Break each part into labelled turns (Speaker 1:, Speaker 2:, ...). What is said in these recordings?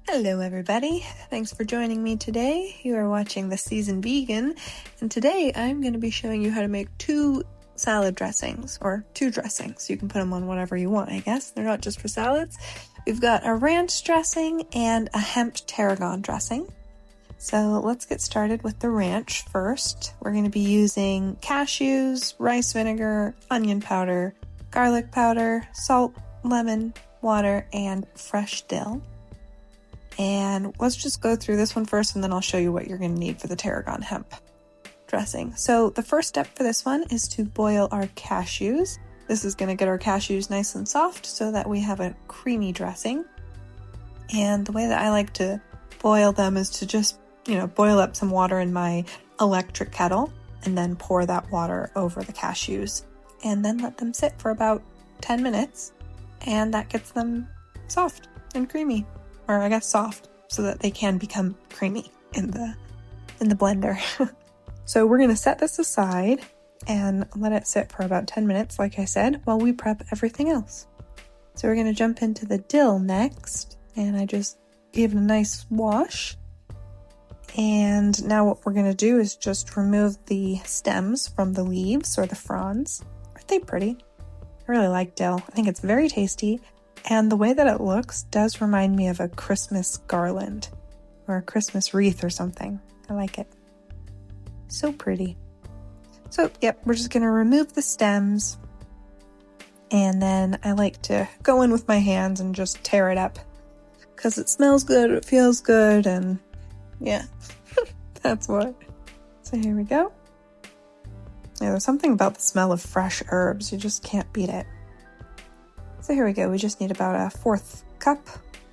Speaker 1: Hello everybody, thanks for joining me today. You are watching The Seasoned Vegan, and today I'm going to be showing you how to make two salad dressings, or two dressings. You can put them on whatever you want, I guess. They're not just for salads. We've got a ranch dressing and a hemp tarragon dressing. So let's get started with the ranch first. We're going to be using cashews, rice vinegar, onion powder, garlic powder, salt, lemon, water, and fresh dill. And let's just go through this one first, and then I'll show you what you're going to need for the tarragon hemp dressing. So the first step for this one is to boil our cashews. This is going to get our cashews nice and soft so that we have a creamy dressing. And the way that I like to boil them is to just, boil up some water in my electric kettle and then pour that water over the cashews and then let them sit for about 10 minutes. And that gets them soft and creamy. Or I guess soft, so that they can become creamy in the blender. So we're going to set this aside and let it sit for about 10 minutes, like I said, while we prep everything else. So we're going to jump into the dill next, and I just gave it a nice wash. And now what we're going to do is just remove the stems from the leaves or the fronds. Aren't they pretty? I really like dill. I think it's very tasty. And the way that it looks does remind me of a Christmas garland or a Christmas wreath or something. I like it. So pretty. So, we're just going to remove the stems. And then I like to go in with my hands and just tear it up. Because it smells good, it feels good, and that's what. So here we go. Yeah, there's something about the smell of fresh herbs. You just can't beat it. So here we go, we just need about a 1/4 cup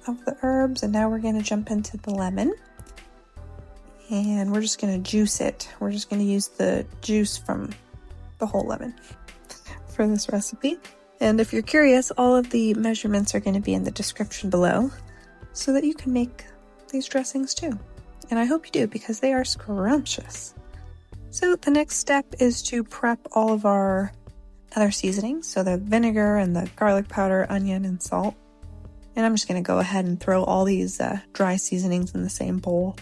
Speaker 1: of the herbs, and now we're going to jump into the lemon. And we're just going to juice it. We're just going to use the juice from the whole lemon for this recipe. And if you're curious, all of the measurements are going to be in the description below so that you can make these dressings too. And I hope you do, because they are scrumptious. So the next step is to prep all of our other seasonings, so the vinegar and the garlic powder, onion, and salt. And I'm just going to go ahead and throw all these dry seasonings in the same bowl,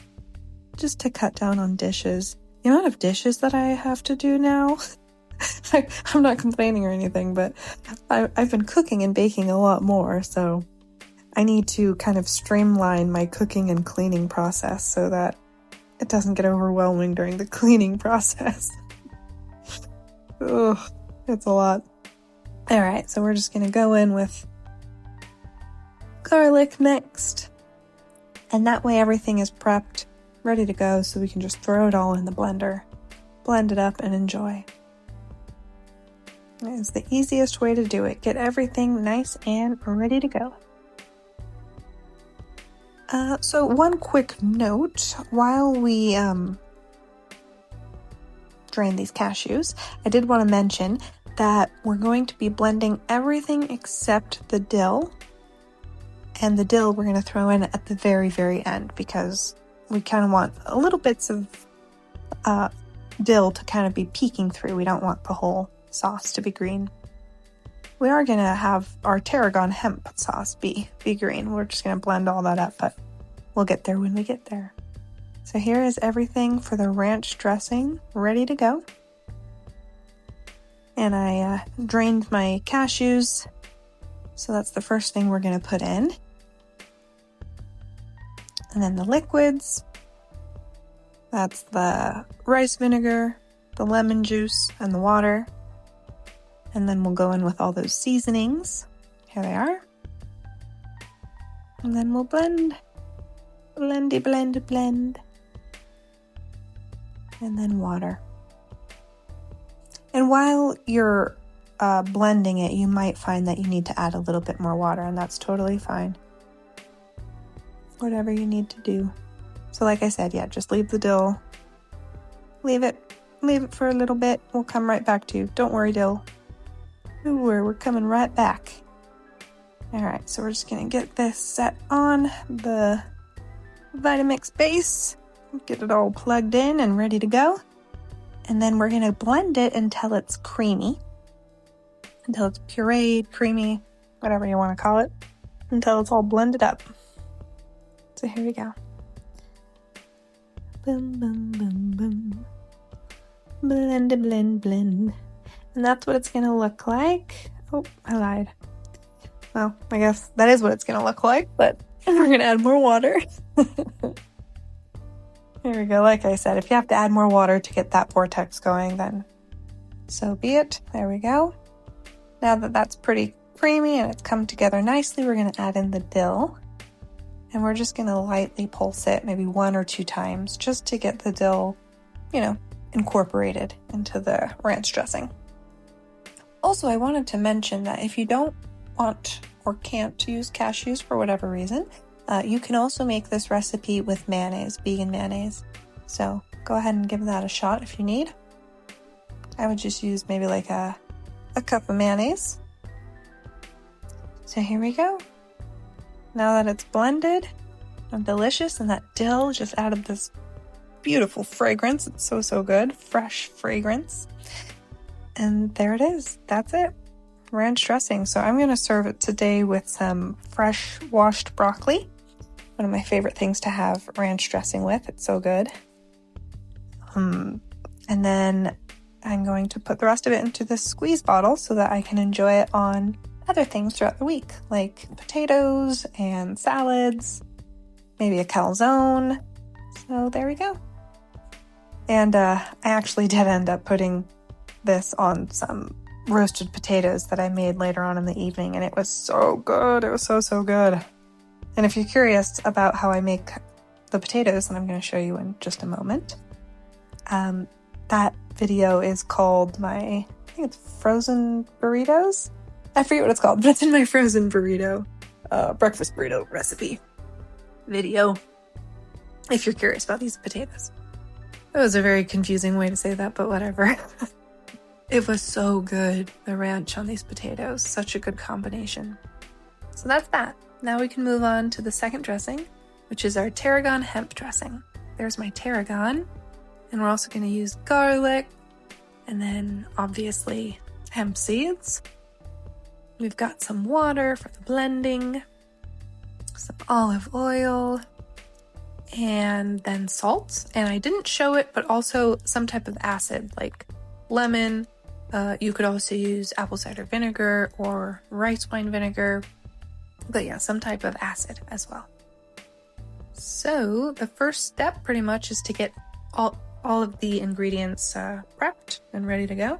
Speaker 1: just to cut down on dishes. The amount of dishes that I have to do now, I'm not complaining or anything, but I've been cooking and baking a lot more, so I need to kind of streamline my cooking and cleaning process so that it doesn't get overwhelming during the cleaning process. Ugh. It's a lot. Alright, so we're just going to go in with garlic next. And that way everything is prepped, ready to go, so we can just throw it all in the blender, blend it up, and enjoy. It's the easiest way to do it. Get everything nice and ready to go. So one quick note, while we drain these cashews, I did want to mention that we're going to be blending everything except the dill. And the dill we're going to throw in at the very, very end, because we kind of want a little bits of dill to kind of be peeking through. We don't want the whole sauce to be green. We are going to have our tarragon hemp sauce be green. We're just going to blend all that up, but we'll get there when we get there. So here is everything for the ranch dressing ready to go. And I drained my cashews, so that's the first thing we're going to put in. And then the liquids, that's the rice vinegar, the lemon juice, and the water. And then we'll go in with all those seasonings. Here they are. And then we'll blend. Blendy, blend, blend. And then water. And while you're blending it, you might find that you need to add a little bit more water, and that's totally fine. Whatever you need to do. So like I said, just leave the dill. Leave it for a little bit. We'll come right back to you. Don't worry, dill. Don't worry, we're coming right back. Alright, so we're just going to get this set on the Vitamix base. Get it all plugged in and ready to go. And then we're going to blend it until it's creamy. Until it's pureed, creamy, whatever you want to call it. Until it's all blended up. So here we go. Boom, boom, boom, boom. Blend, blend, blend. And that's what it's going to look like. Oh, I lied. Well, I guess that is what it's going to look like, but we're going to add more water. Here we go. Like I said, if you have to add more water to get that vortex going, then so be it. There we go. Now that that's pretty creamy and it's come together nicely, we're going to add in the dill. And we're just going to lightly pulse it maybe 1 or 2 times just to get the dill, incorporated into the ranch dressing. Also, I wanted to mention that if you don't want or can't use cashews for whatever reason, you can also make this recipe with mayonnaise, vegan mayonnaise. So go ahead and give that a shot if you need. I would just use maybe like a cup of mayonnaise. So here we go. Now that it's blended and delicious, and that dill just added this beautiful fragrance. It's so good. Fresh fragrance. And there it is. That's it. Ranch dressing. So I'm going to serve it today with some fresh washed broccoli. One of my favorite things to have ranch dressing with. It's so good. And then I'm going to put the rest of it into this squeeze bottle so that I can enjoy it on other things throughout the week, like potatoes and salads, maybe a calzone. So there we go. And I actually did end up putting this on some roasted potatoes that I made later on in the evening, and it was so good. It was so good. And if you're curious about how I make the potatoes, and I'm going to show you in just a moment, that video is called I think it's frozen burritos. I forget what it's called, but it's in my frozen burrito, breakfast burrito recipe video, if you're curious about these potatoes. That was a very confusing way to say that, but whatever. It was so good, the ranch on these potatoes. Such a good combination. So that's that. Now we can move on to the second dressing, which is our Tarragon Hemp Dressing. There's my tarragon, and we're also going to use garlic, and then obviously hemp seeds. We've got some water for the blending, some olive oil, and then salt. And I didn't show it, but also some type of acid like lemon. You could also use apple cider vinegar or rice wine vinegar. But yeah, some type of acid as well. So the first step pretty much is to get all of the ingredients prepped and ready to go.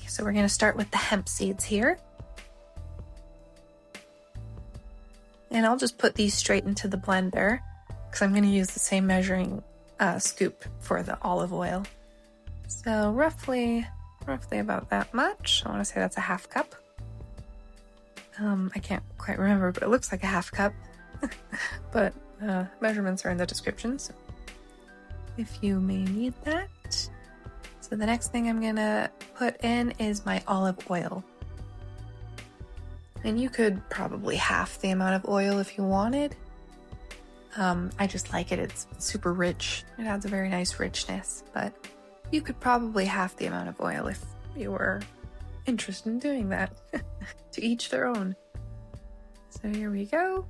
Speaker 1: So we're going to start with the hemp seeds here. And I'll just put these straight into the blender because I'm going to use the same measuring scoop for the olive oil. So roughly about that much. I want to say that's a half cup. I can't quite remember, but it looks like a half cup. But measurements are in the description, so if you may need that. So the next thing I'm gonna put in is my olive oil. And you could probably half the amount of oil if you wanted. I just like it. It's super rich. It adds a very nice richness, but you could probably half the amount of oil if you were interested in doing that. To each their own. So here we go.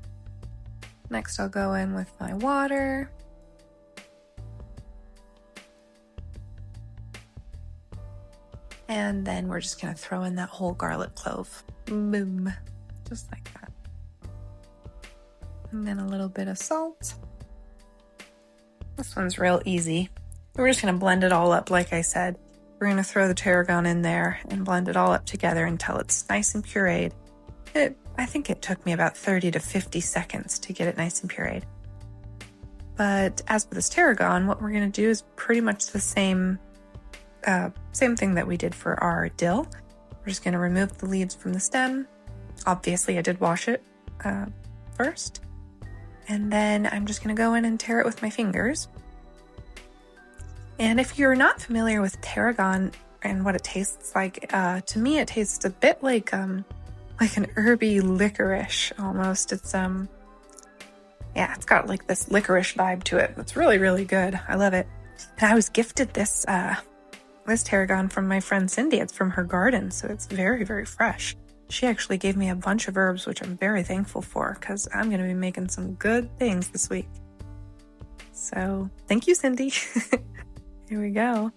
Speaker 1: Next I'll go in with my water. And then we're just gonna throw in that whole garlic clove. Boom. Just like that. And then a little bit of salt. This one's real easy. We're just gonna blend it all up like I said. We're gonna throw the tarragon in there and blend it all up together until it's nice and pureed. I think it took me about 30 to 50 seconds to get it nice and pureed. But as for this tarragon, what we're gonna do is pretty much the same thing that we did for our dill. We're just gonna remove the leaves from the stem. Obviously, I did wash it first. And then I'm just gonna go in and tear it with my fingers. And if you're not familiar with tarragon and what it tastes like, to me it tastes a bit like an herby licorice almost. It's it's got like this licorice vibe to it. It's really, really good. I love it. And I was gifted this tarragon from my friend Cindy. It's from her garden, so it's very, very fresh. She actually gave me a bunch of herbs, which I'm very thankful for because I'm going to be making some good things this week. So thank you, Cindy. Here we go.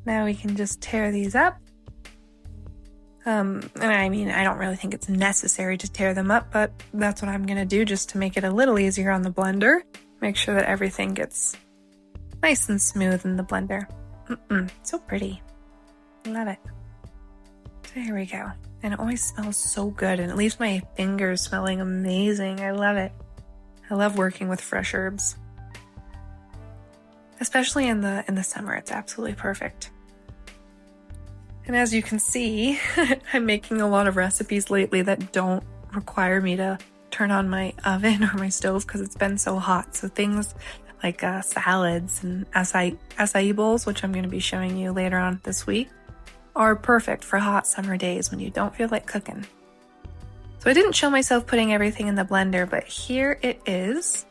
Speaker 1: Now we can just tear these up. And I mean, I don't really think it's necessary to tear them up, but that's what I'm going to do just to make it a little easier on the blender. Make sure that everything gets nice and smooth in the blender. So pretty. I love it. So here we go. And it always smells so good, and it leaves my fingers smelling amazing. I love it. I love working with fresh herbs. Especially in the summer, it's absolutely perfect. And as you can see, I'm making a lot of recipes lately that don't require me to turn on my oven or my stove because it's been so hot. So things like salads and acai bowls, which I'm going to be showing you later on this week, are perfect for hot summer days when you don't feel like cooking. So I didn't show myself putting everything in the blender, but here it is.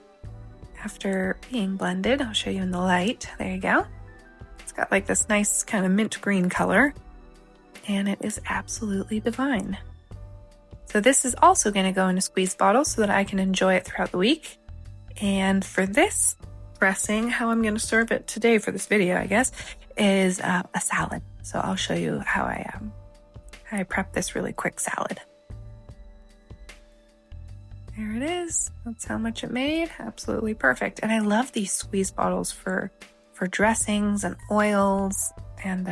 Speaker 1: After being blended, I'll show you in the light. There you go. It's got like this nice kind of mint green color, and it is absolutely divine. So this is also going to go in a squeeze bottle so that I can enjoy it throughout the week. And for this dressing, how I'm going to serve it today for this video, I guess, is a salad. So I'll show you how I prep this really quick salad. There it is. That's how much it made. Absolutely perfect. And I love these squeeze bottles for dressings and oils and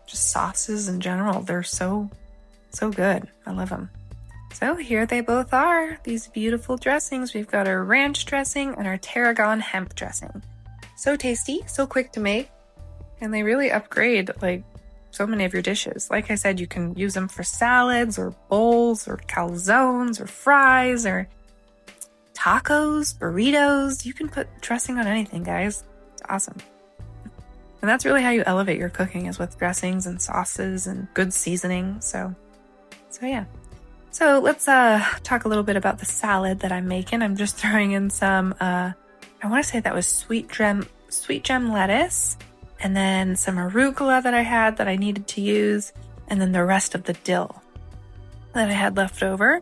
Speaker 1: just sauces in general. They're so good. I love them. So here they both are, these beautiful dressings. We've got our ranch dressing and our Tarragon hemp dressing. So tasty, so quick to make, and they really upgrade like so many of your dishes. Like I said, you can use them for salads or bowls or calzones or fries or tacos, burritos. You can put dressing on anything, guys. It's awesome. And that's really how you elevate your cooking, is with dressings and sauces and good seasoning. So yeah. So let's talk a little bit about the salad that I'm making. I'm just throwing in some, I want to say that was sweet gem lettuce, and then some arugula that I had that I needed to use, and then the rest of the dill that I had left over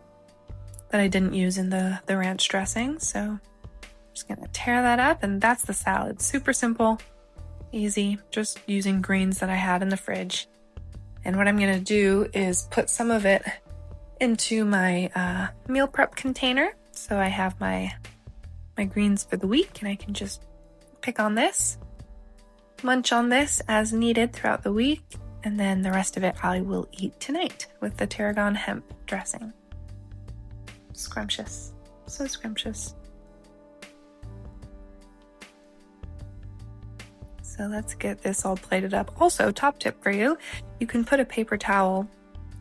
Speaker 1: that I didn't use in the ranch dressing. So I'm just going to tear that up, and that's the salad. Super simple, easy, just using greens that I had in the fridge. And what I'm going to do is put some of it into my meal prep container. So I have my greens for the week, and I can just pick on this, munch on this as needed throughout the week, and then the rest of it I will eat tonight with the Tarragon hemp dressing. Scrumptious. So scrumptious. So let's get this all plated up. Also, top tip for you, you can put a paper towel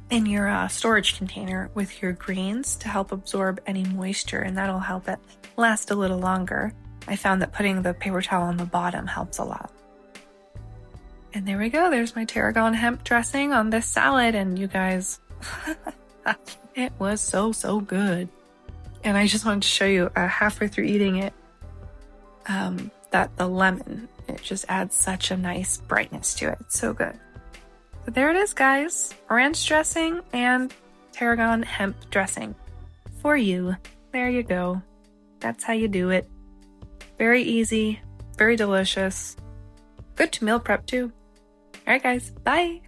Speaker 1: in your storage container with your greens to help absorb any moisture, and that'll help it last a little longer. I found that putting the paper towel on the bottom helps a lot. And there we go. There's my Tarragon hemp dressing on this salad, and you guys, it was so good. And I just wanted to show you halfway through eating it, that the lemon, it just adds such a nice brightness to it. It's so good. So there it is, guys. Ranch dressing and Tarragon hemp dressing for you. There you go. That's how you do it. Very easy, very delicious. Good to meal prep too. All right, guys. Bye.